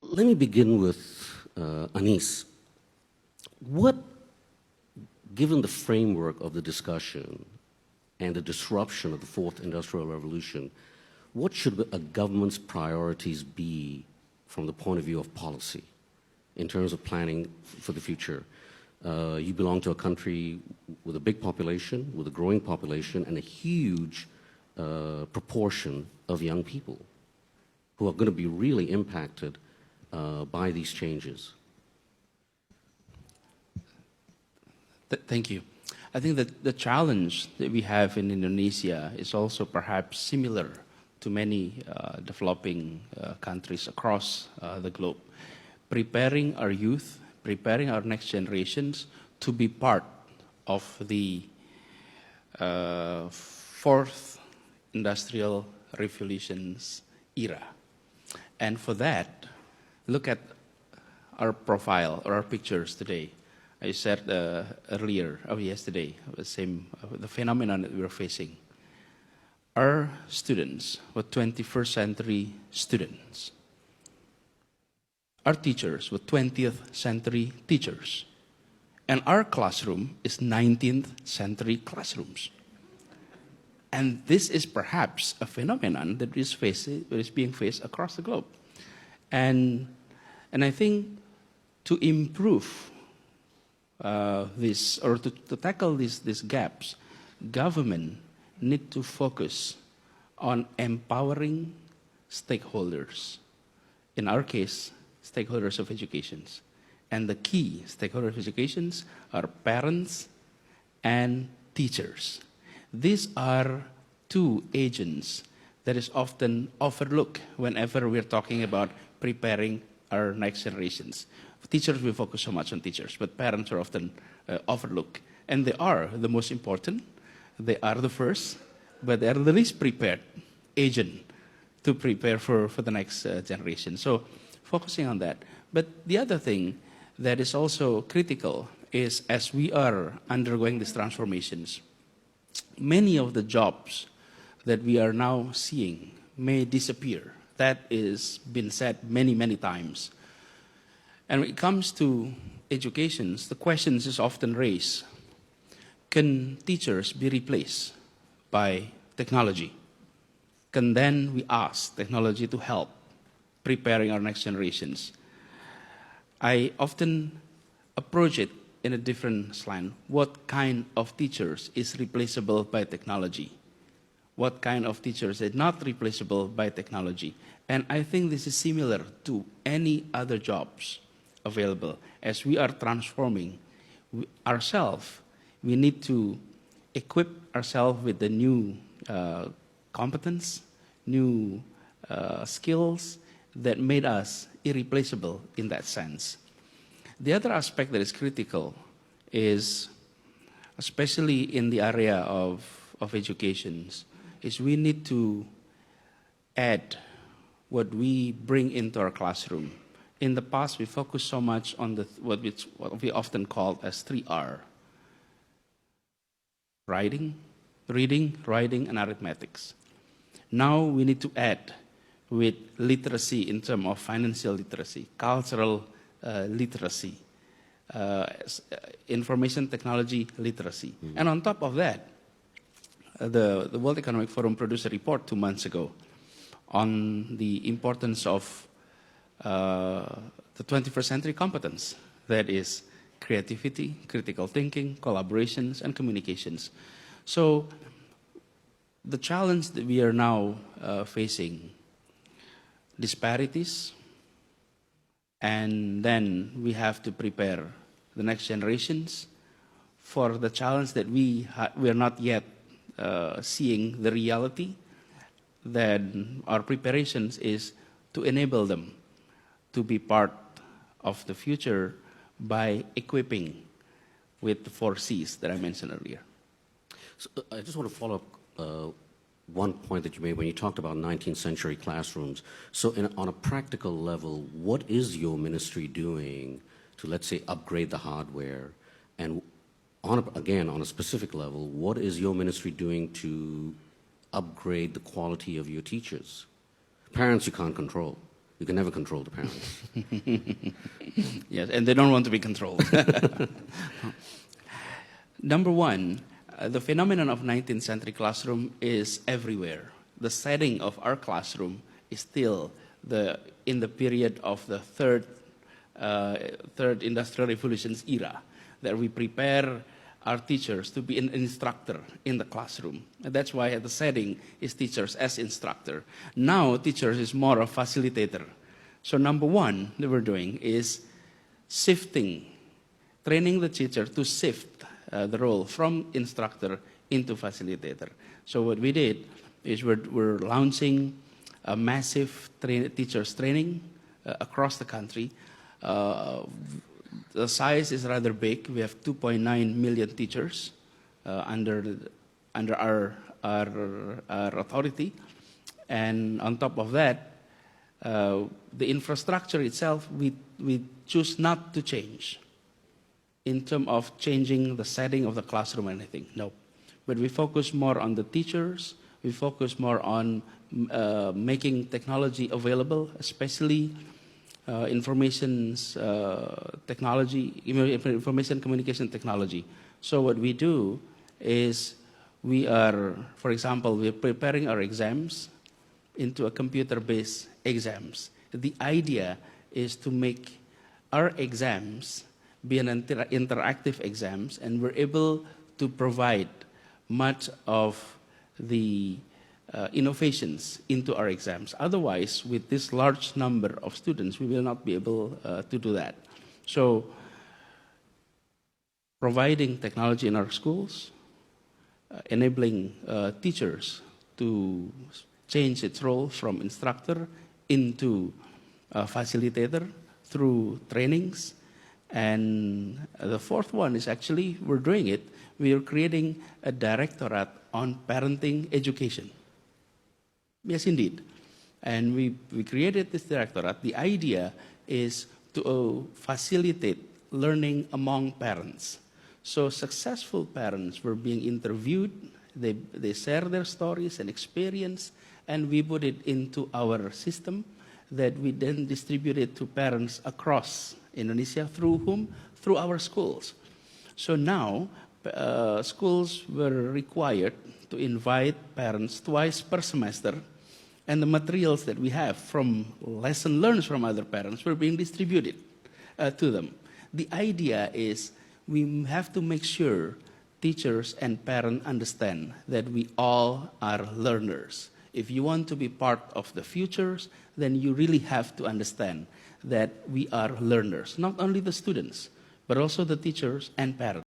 Let me begin with Anis. What, given the framework of the discussion and the disruption of the fourth industrial revolution, what should a government's priorities be from the point of view of policy in terms of planning for the future? You belong to a country with a big population, with a growing population, and a huge proportion of young people who are going to be really impacted by these changes. Thank you. I think that the challenge that we have in Indonesia is also perhaps similar to many developing countries across the globe. Preparing our youth, preparing our next generations to be part of the fourth industrial revolution's era. And for that, look at our profile or our pictures today. I said earlier, yesterday, the phenomenon that we were facing. Our students were 21st century students. Our teachers were 20th century teachers. And our classroom is 19th century classrooms. And this is perhaps a phenomenon that is being faced across the globe. And I think to improve this, or to tackle these gaps, government need to focus on empowering stakeholders. In our case, stakeholders of education. And the key stakeholders of education are parents and teachers. These are two agents that is often overlooked whenever we're talking about preparing our next generations. Teachers, we focus so much on teachers, but parents are often overlooked. And they are the most important. They are the first, but they are the least prepared agent to prepare for the next generation. So focusing on that. But the other thing that is also critical is as we are undergoing these transformations, many of the jobs that we are now seeing may disappear. That is been said many, many times. And when it comes to education, the questions is often raised. Can teachers be replaced by technology? Can then we ask technology to help preparing our next generations? I often approach it in a different slant. What kind of teachers is replaceable by technology? What kind of teachers is not replaceable by technology? And I think this is similar to any other jobs available. As we are transforming ourselves, we need to equip ourselves with the new competence, new skills that made us irreplaceable in that sense. The other aspect that is critical is, especially in the area of education, is we need to add what we bring into our classroom. In the past, we focused so much on what we often call as 3R. Reading, writing, and arithmetics. Now we need to add with literacy in terms of financial literacy, cultural literacy, information technology literacy. Mm-hmm. And on top of that, the World Economic Forum produced a report 2 months ago on the importance of the 21st century competence, that is creativity, critical thinking, collaborations, and communications. So the challenge that we are now facing, disparities, and then we have to prepare the next generations for the challenge that we are not yet seeing the reality, that our preparations is to enable them to be part of the future by equipping with the 4 C's that I mentioned earlier. So I just want to follow up one point that you made when you talked about 19th century classrooms. So on a practical level, what is your ministry doing to, let's say, upgrade the hardware? And again, on a specific level, what is your ministry doing to upgrade the quality of your teachers? Parents you can't control, You can never control the parents. Yes, and they don't want to be controlled. Number one, the phenomenon of 19th century classroom is everywhere. The setting of our classroom is still in the period of the third industrial revolution's era, that we prepare our teachers to be an instructor in the classroom. And that's why the setting is teachers as instructor. Now, teachers is more a facilitator. So number one that we're doing is training the teacher to shift the role from instructor into facilitator. So what we did is we're launching a massive teachers training across the country. The size is rather big. We have 2.9 million teachers under our authority. And on top of that, the infrastructure itself, we choose not to change in terms of changing the setting of the classroom or anything. No. But we focus more on the teachers. We focus more on making technology available, especially information communication technology. So what we do is we are, for example, we're preparing our exams into a computer-based exams. The idea is to make our exams be an interactive exams, and we're able to provide much of the innovations into our exams. Otherwise, with this large number of students, we will not be able to do that. So, providing technology in our schools, enabling teachers to change its role from instructor into facilitator through trainings. And the fourth one is actually, we're doing it, we are creating a directorate on parenting education. Yes, indeed. And we created this directorate. The idea is to facilitate learning among parents. So successful parents were being interviewed, they share their stories and experience, and we put it into our system that we then distribute it to parents across Indonesia. Through whom? Through our schools. So now, schools were required to invite parents twice per semester, and the materials that we have from lesson learned from other parents were being distributed to them. The idea is we have to make sure teachers and parents understand that we all are learners. If you want to be part of the futures, then you really have to understand that we are learners, not only the students, but also the teachers and parents.